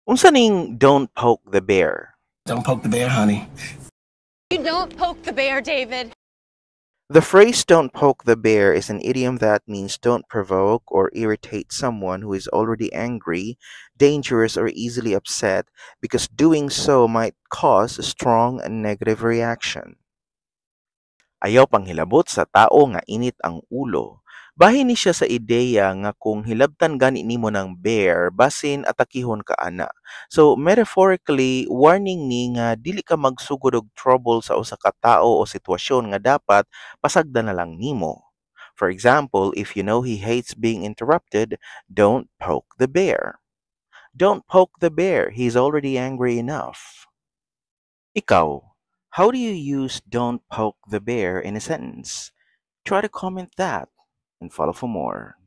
Unsa ning don't poke the bear? Don't poke the bear, honey. You don't poke the bear, David. The phrase don't poke the bear is an idiom that means don't provoke or irritate someone who is already angry, dangerous, or easily upset because doing so might cause a strong and negative reaction. Ayaw panghilabot sa tao nga init ang ulo. Bahin ni siya sa ideya nga kung hilabtan gani nimo ng bear, basin atakihon ka ana. So metaphorically, warning ni nga dili ka magsugod og trouble sa usa ka tao o sitwasyon nga dapat pasagdan na lang nimo. For example, if you know he hates being interrupted, don't poke the bear. Don't poke the bear, he's already angry enough. Ikaw, how do you use don't poke the bear in a sentence? Try to comment that and follow for more.